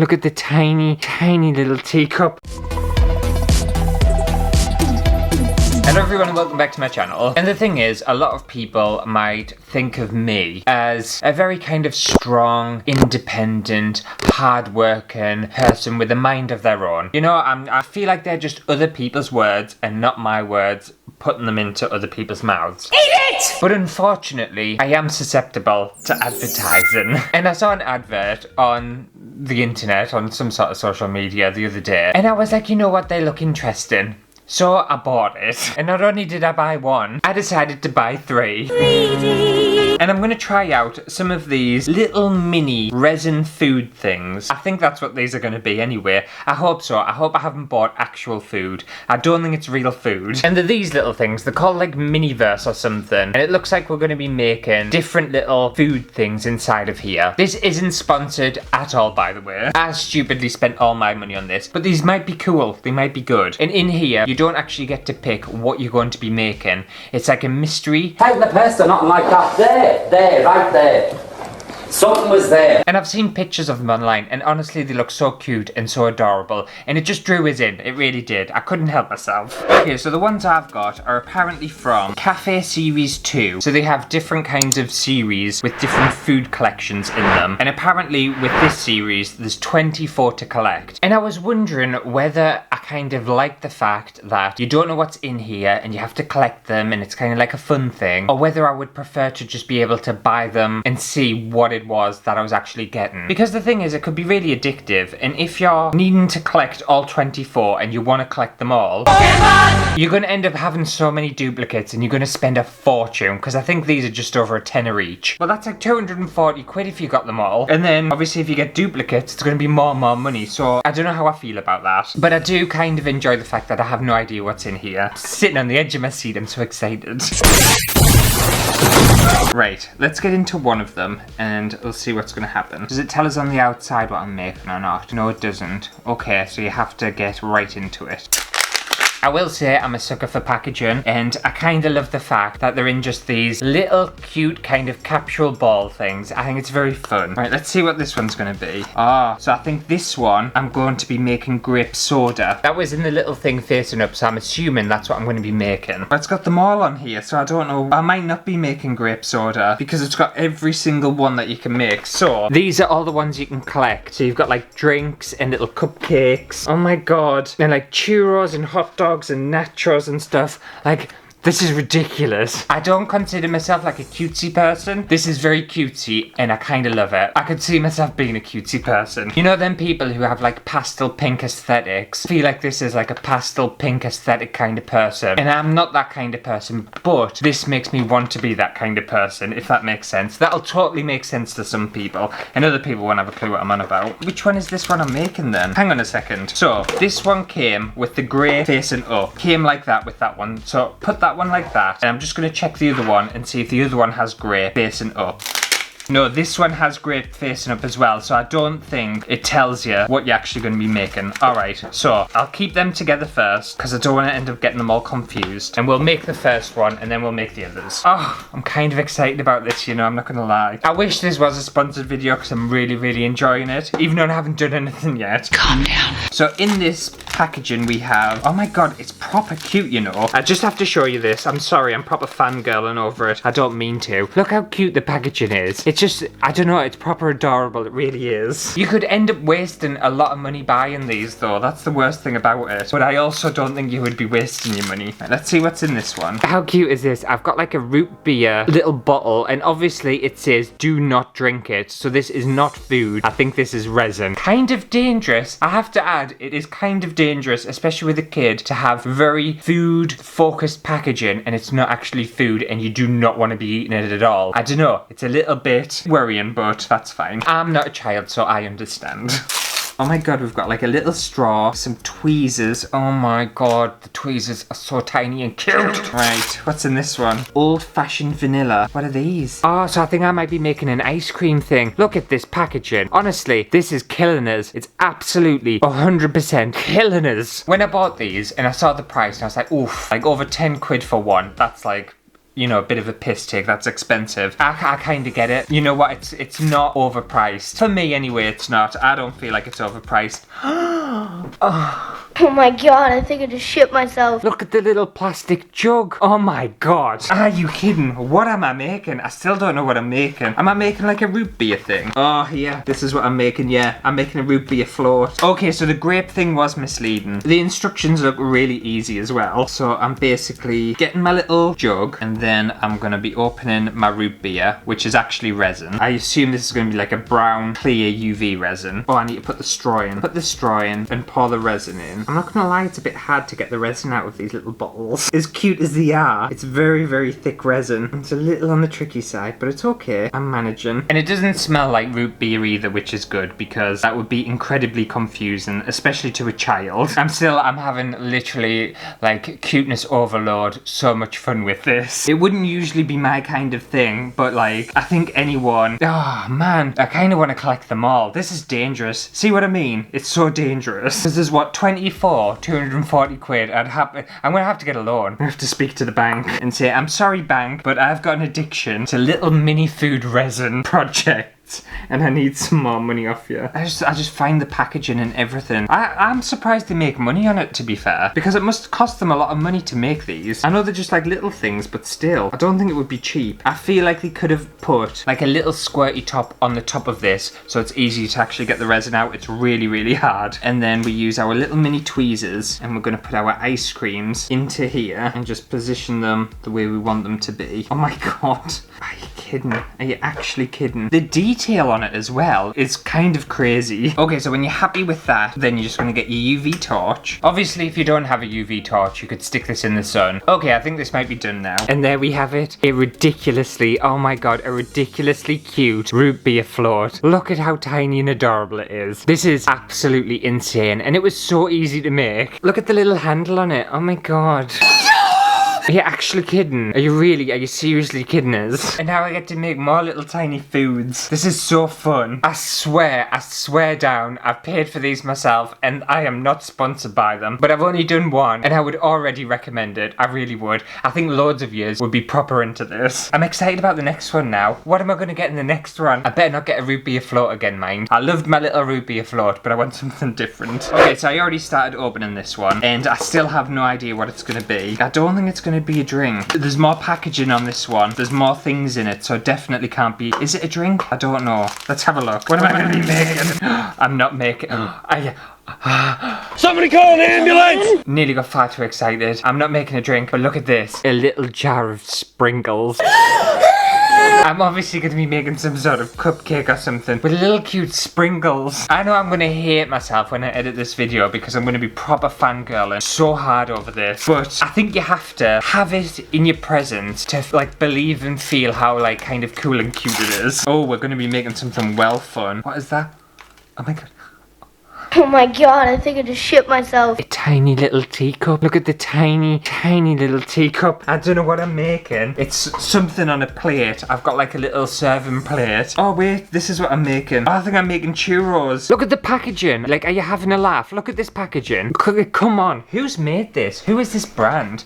Look at the tiny, tiny little teacup. Hello everyone and welcome back to my channel. And the thing is, a lot of people might think of me as a very kind of strong, independent, hard-working person with a mind of their own. You know, I feel like they're just other people's words and not my words, putting them into other people's mouths. Eat it! But unfortunately, I am susceptible to advertising. And I saw an advert on the internet, on some sort of social media the other day, and I was like, you know what, they look interesting. So I bought it, and not only did I buy one, I decided to buy 3. And I'm going to try out some of these little mini resin food things. I think that's what these are going to be anyway. I hope so. I hope I haven't bought actual food. I don't think it's real food. And they're these little things. They're called like Miniverse or something. And it looks like we're going to be making different little food things inside of here. This isn't sponsored at all, by the way. I stupidly spent all my money on this. But these might be cool. They might be good. And in here, you don't actually get to pick what you're going to be making. It's like a mystery. Take the pasta, not like that. There, right there. Something was there. And I've seen pictures of them online, and honestly they look so cute and so adorable, and it just drew us in. It really did. I couldn't help myself. Okay, so the ones I've got are apparently from Cafe Series 2. So they have different kinds of series with different food collections in them. And apparently with this series, there's 24 to collect. And I was wondering whether I kind of like the fact that you don't know what's in here and you have to collect them and it's kind of like a fun thing, or whether I would prefer to just be able to buy them and see what it was that I was actually getting. Because the thing is, it could be really addictive, and if you're needing to collect all 24 and you want to collect them all, you're going to end up having so many duplicates and you're going to spend a fortune, because I think these are just over a tenner each. Well, that's like 240 quid if you got them all, and then obviously if you get duplicates it's going to be more and more money, so I don't know how I feel about that. But I do kind of enjoy the fact that I have no idea what's in here. Sitting on the edge of my seat, I'm so excited. Right, let's get into one of them and we'll see what's going to happen. Does it tell us on the outside what I'm making or not? No, it doesn't. Okay, so you have to get right into it. I will say I'm a sucker for packaging, and I kind of love the fact that they're in just these little cute kind of capsule ball things. I think it's very fun. Right, let's see what this one's going to be. So I think this one I'm going to be making grape soda. That was in the little thing facing up, so I'm assuming that's what I'm going to be making. But it's got them all on here, so I don't know. I might not be making grape soda because it's got every single one that you can make. So these are all the ones you can collect. So you've got like drinks and little cupcakes. Oh my god. And like churros and hot dogs and nachos and stuff. Like, this is ridiculous. I don't consider myself like a cutesy person. This is very cutesy and I kind of love it. I could see myself being a cutesy person. You know them people who have like pastel pink aesthetics? I feel like this is like a pastel pink aesthetic kind of person. And I'm not that kind of person, but this makes me want to be that kind of person, if that makes sense. That'll totally make sense to some people, and other people won't have a clue what I'm on about. Which one is this one I'm making then? Hang on a second. So, this one came with the grey facing up. Came like that with that one. So, put that one like that, and I'm just going to check the other one and see if the other one has grey facing up. No, this one has grey facing up as well, so I don't think it tells you what you're actually going to be making. Alright, so I'll keep them together first, because I don't want to end up getting them all confused. And we'll make the first one, and then we'll make the others. Oh, I'm kind of excited about this, you know, I'm not going to lie. I wish this was a sponsored video, because I'm really, really enjoying it, even though I haven't done anything yet. Calm down. So in this packaging we have, oh my god, it's proper cute, you know. I just have to show you this. I'm sorry, I'm proper fangirling over it. I don't mean to. Look how cute the packaging is. It's just, I don't know, it's proper adorable, it really is. You could end up wasting a lot of money buying these though, that's the worst thing about it. But I also don't think you would be wasting your money. Right, let's see what's in this one. How cute is this? I've got like a root beer little bottle, and obviously it says do not drink it, so this is not food. I think this is resin. Kind of dangerous, I have to add, it is kind of dangerous, especially with a kid, to have very food focused packaging and it's not actually food and you do not want to be eating it at all. I don't know, it's a little bit worrying, but that's fine. I'm not a child, so I understand. Oh my god, we've got like a little straw, some tweezers. Oh my god, the tweezers are so tiny and cute. Right, what's in this one? Old-fashioned vanilla. What are these? Oh, so I think I might be making an ice cream thing. Look at this packaging. Honestly, this is killing us. It's absolutely 100% killing us. When I bought these and I saw the price, and I was like, oof, like over 10 quid for one. That's like you know, a bit of a piss take. That's expensive. I kind of get it. You know what? It's not overpriced. For me anyway, it's not. I don't feel like it's overpriced. Oh my god, I think I just shit myself. Look at the little plastic jug. Oh my god. Are you kidding? What am I making? I still don't know what I'm making. Am I making like a root beer thing? Oh, yeah. This is what I'm making, yeah. I'm making a root beer float. Okay, so the grape thing was misleading. The instructions look really easy as well. So I'm basically getting my little jug and then I'm going to be opening my root beer, which is actually resin. I assume this is going to be like a brown, clear UV resin. Oh, I need to put the straw in. Put the straw in and pour the resin in. I'm not gonna lie, it's a bit hard to get the resin out of these little bottles. As cute as they are, it's very, very thick resin. It's a little on the tricky side, but it's okay. I'm managing. And it doesn't smell like root beer either, which is good, because that would be incredibly confusing, especially to a child. I'm having literally, like, cuteness overload. So much fun with this. It wouldn't usually be my kind of thing, but, like, I think anyone... Oh, man. I kind of want to collect them all. This is dangerous. See what I mean? It's so dangerous. This is what, 24, 240 quid. I'm gonna have to get a loan. I have to speak to the bank and say, I'm sorry bank, but I've got an addiction to little mini food resin projects and I need some more money off you. I just find the packaging and everything. I'm surprised they make money on it, to be fair, because it must cost them a lot of money to make these. I know they're just like little things, but still, I don't think it would be cheap. I feel like they could have put like a little squirty top on the top of this so it's easy to actually get the resin out. It's really, really hard. And then we use our little mini tweezers and we're going to put our ice creams into here and just position them the way we want them to be. Oh my god. Are you kidding? Are you actually kidding? The detail on it as well is kind of crazy. Okay, so when you're happy with that, then you're just going to get your UV torch. Obviously, if you don't have a UV torch, you could stick this in the sun. Okay, I think this might be done now. And there we have it. A ridiculously, oh my god, a ridiculously cute root beer float. Look at how tiny and adorable it is. This is absolutely insane. And it was so easy to make. Look at the little handle on it. Oh my god. Are you actually kidding? Are you seriously kidding us? And now I get to make more little tiny foods. This is so fun. I swear down, I've paid for these myself and I am not sponsored by them. But I've only done one and I would already recommend it. I really would. I think loads of yous would be proper into this. I'm excited about the next one now. What am I going to get in the next one? I better not get a root beer float again, mind. I loved my little root beer float, but I want something different. Okay, so I already started opening this one and I still have no idea what it's going to be. I don't think it's going to be a drink. There's more packaging on this one. There's more things in it, so it definitely can't be. Is it a drink? I don't know. Let's have a look. What am I going to be making? I'm not making... Somebody call an ambulance! Nearly got far too excited. I'm not making a drink, but look at this. A little jar of sprinkles. I'm obviously going to be making some sort of cupcake or something with little cute sprinkles. I know I'm going to hate myself when I edit this video because I'm going to be proper fangirling so hard over this. But I think you have to have it in your presence to like believe and feel how like kind of cool and cute it is. Oh, we're going to be making something well fun. What is that? Oh my god. Oh my god, I think I just shit myself. A tiny little teacup. Look at the tiny little teacup. I don't know what I'm making. It's something on a plate. I've got like a little serving plate. Oh wait, this is what I'm making. Oh, I think I'm making churros. Look at the packaging. Like, are you having a laugh? Look at this packaging. Come on. Who's made this? Who is this brand?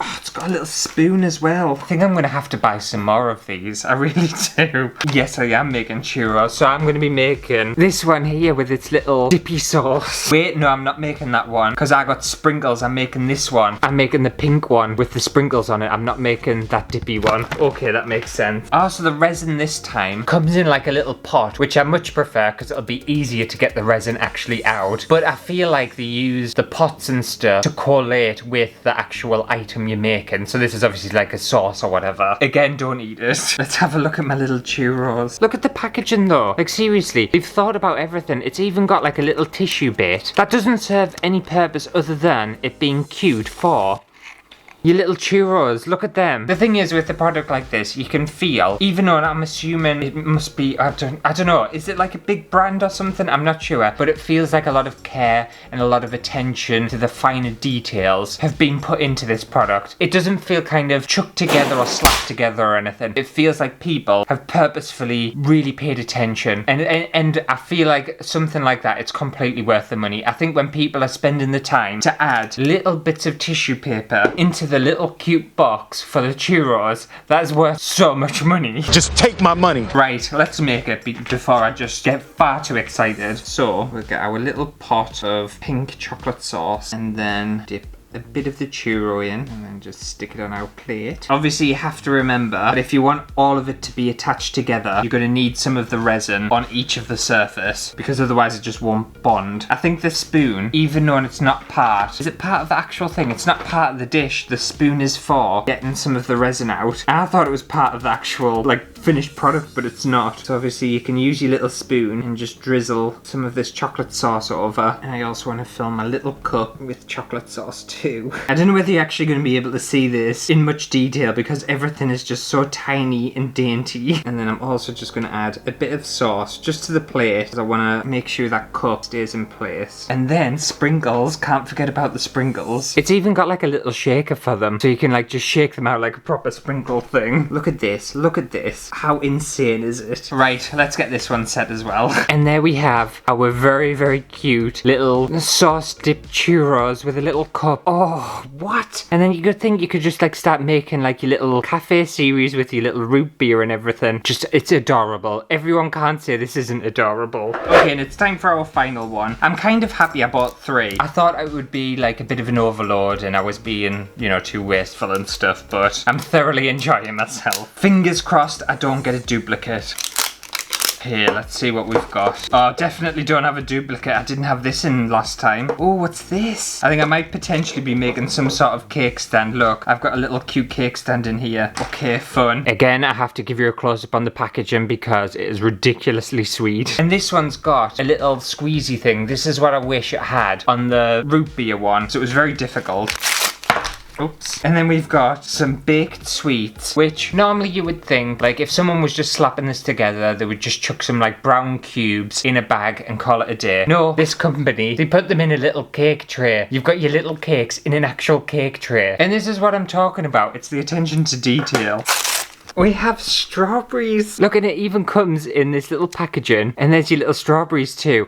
Oh, it's got a little spoon as well. I think I'm going to have to buy some more of these. I really do. Yes, I am making churros. So I'm going to be making this one here with its little dippy sauce. Wait, no, I'm not making that one because I got sprinkles. I'm making this one. I'm making the pink one with the sprinkles on it. I'm not making that dippy one. Okay, that makes sense. Oh, so the resin this time comes in like a little pot, which I much prefer because it'll be easier to get the resin actually out. But I feel like they use the pots and stuff to collate with the actual item you're making. So this is obviously like a sauce or whatever. Again, don't eat it. Let's have a look at my little churros. Look at the packaging though. Like seriously, they've thought about everything. It's even got like a little tissue bit. That doesn't serve any purpose other than it being cute for your little churros. Look at them. The thing is with a product like this, you can feel, even though I'm assuming it must be, I don't know, is it like a big brand or something? I'm not sure, but it feels like a lot of care and a lot of attention to the finer details have been put into this product. It doesn't feel kind of chucked together or slapped together or anything. It feels like people have purposefully really paid attention, and I feel like something like that, it's completely worth the money. I think when people are spending the time to add little bits of tissue paper into with a little cute box full of churros. That's worth so much money. Just take my money. Right, let's make it before I just get far too excited. So, we'll get our little pot of pink chocolate sauce and then dip a bit of the churro in and then just stick it on our plate. Obviously you have to remember that if you want all of it to be attached together, you're going to need some of the resin on each of the surface because otherwise it just won't bond. I think the spoon, even though it's not part, is it part of the actual thing? It's not part of the dish. The spoon is for getting some of the resin out. I thought it was part of the actual like finished product, but it's not. So obviously you can use your little spoon and just drizzle some of this chocolate sauce over. And I also want to fill my little cup with chocolate sauce too. I don't know whether you're actually going to be able to see this in much detail because everything is just so tiny and dainty. And then I'm also just going to add a bit of sauce just to the plate because I want to make sure that cup stays in place. And then sprinkles, can't forget about the sprinkles. It's even got like a little shaker for them so you can like just shake them out like a proper sprinkle thing. Look at this, look at this. How insane is it? Right, let's get this one set as well. And there we have our very, very cute little sauce dipped churros with a little cup. Oh, what? And then you could think you could just like start making like your little cafe series with your little root beer and everything. Just, it's adorable. Everyone can't say this isn't adorable. Okay, and it's time for our final one. I'm kind of happy I bought 3. I thought it would be like a bit of an overload and I was being, you know, too wasteful and stuff, but I'm thoroughly enjoying myself. Fingers crossed I don't get a duplicate. Here, let's see what we've got. Oh, definitely don't have a duplicate. I didn't have this in last time. Oh, what's this? I think I might potentially be making some sort of cake stand. Look, I've got a little cute cake stand in here. Okay, fun. Again, I have to give you a close-up on the packaging because it is ridiculously sweet. And this one's got a little squeezy thing. This is what I wish it had on the root beer one. So it was very difficult. Oops. And then we've got some baked sweets, which normally you would think, like, if someone was just slapping this together, they would just chuck some, like, brown cubes in a bag and call it a day. No, this company, they put them in a little cake tray. You've got your little cakes in an actual cake tray. And this is what I'm talking about. It's the attention to detail. We have strawberries. Look, and it even comes in this little packaging, and there's your little strawberries too.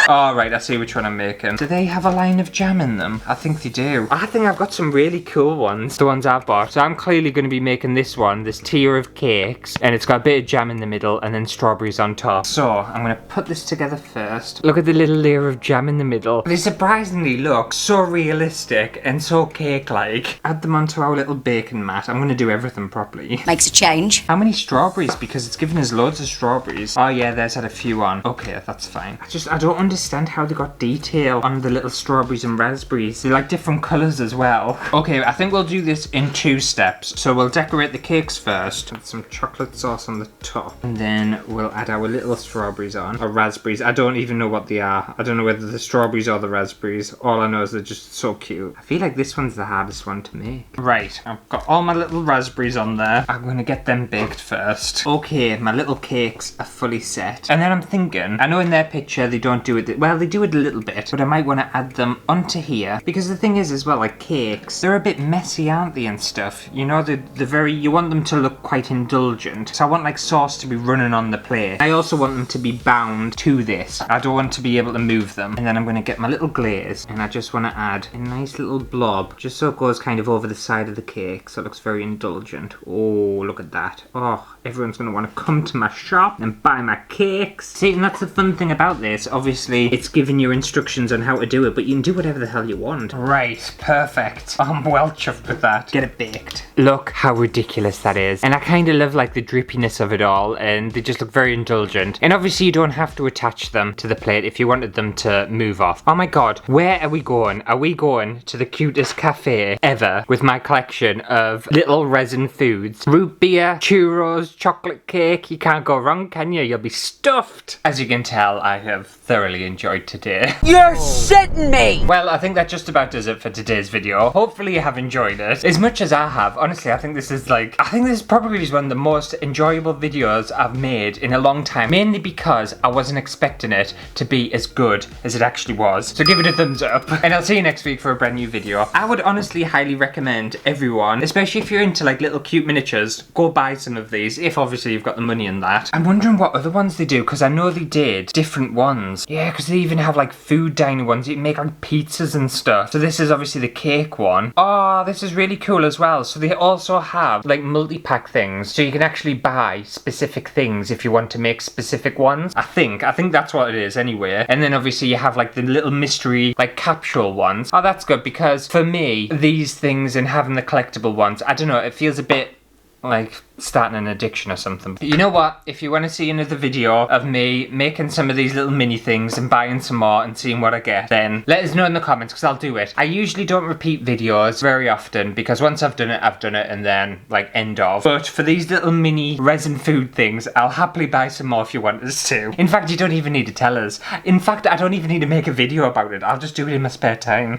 Oh, right, I see which one I'm making. Do they have a line of jam in them? I think they do. I think I've got some really cool ones, the ones I've bought. So I'm clearly going to be making this one, this tier of cakes, and it's got a bit of jam in the middle and then strawberries on top. So I'm going to put this together first. Look at the little layer of jam in the middle. They surprisingly look so realistic and so cake-like. Add them onto our little baking mat. I'm going to do everything properly. Makes a change. How many strawberries? Because it's given us loads of strawberries. Oh yeah, there's had a few on. Okay, that's fine. I don't understand how they got detail on the little strawberries and raspberries. They're like different colours as well. Okay, I think we'll do this in 2 steps. So we'll decorate the cakes first with some chocolate sauce on the top. And then we'll add our little strawberries on. Or raspberries. I don't even know what they are. I don't know whether the strawberries or the raspberries. All I know is they're just so cute. I feel like this one's the hardest one to make. Right, I've got all my little raspberries on there. I'm going to get them baked first. Okay, my little cakes are fully set. And then I'm thinking, I know in their picture they don't do it, well, they do it a little bit, but I might want to add them onto here. Because the thing is as well, like cakes, they're a bit messy, aren't they, and stuff? You know, they're very, you want them to look quite indulgent. So I want like sauce to be running on the plate. I also want them to be bound to this. I don't want to be able to move them. And then I'm going to get my little glaze, and I just want to add a nice little blob, just so it goes kind of over the side of the cake, so it looks very indulgent. Oh, look at that. Oh, everyone's going to want to come to my shop and buy my cakes. See, and that's the fun thing about this. Obviously, it's giving you instructions on how to do it, but you can do whatever the hell you want. Right, perfect. I'm well chuffed with that. Get it baked. Look how ridiculous that is. And I kind of love like the drippiness of it all, and they just look very indulgent. And obviously you don't have to attach them to the plate if you wanted them to move off. Oh my god, where are we going? Are we going to the cutest cafe ever with my collection of little resin foods? Root beer, churros, chocolate cake. You can't go wrong, can you? You'll be stuffed. As you can tell, I have thoroughly enjoyed today. You're shitting me! Well, I think that just about does it for today's video. Hopefully you have enjoyed it as much as I have. Honestly, I think this is probably one of the most enjoyable videos I've made in a long time, mainly because I wasn't expecting it to be as good as it actually was. So give it a thumbs up, and I'll see you next week for a brand new video. I would honestly highly recommend everyone, especially if you're into like little cute miniatures, go buy some of these, if obviously you've got the money in that. I'm wondering what other ones they do, because I know they did different ones. Yeah, because they even have like food dining ones. You can make like pizzas and stuff. So this is obviously the cake one. Oh, this is really cool as well. So they also have like multi-pack things. So you can actually buy specific things if you want to make specific ones. I think that's what it is anyway. And then obviously you have like the little mystery like capsule ones. Oh, that's good, because for me, these things and having the collectible ones, I don't know, it feels a bit like starting an addiction or something. You know what? If you want to see another video of me making some of these little mini things and buying some more and seeing what I get, then let us know in the comments, because I'll do it. I usually don't repeat videos very often, because once I've done it, and then like end of. But for these little mini resin food things, I'll happily buy some more if you want us to. In fact, you don't even need to tell us. In fact, I don't even need to make a video about it. I'll just do it in my spare time.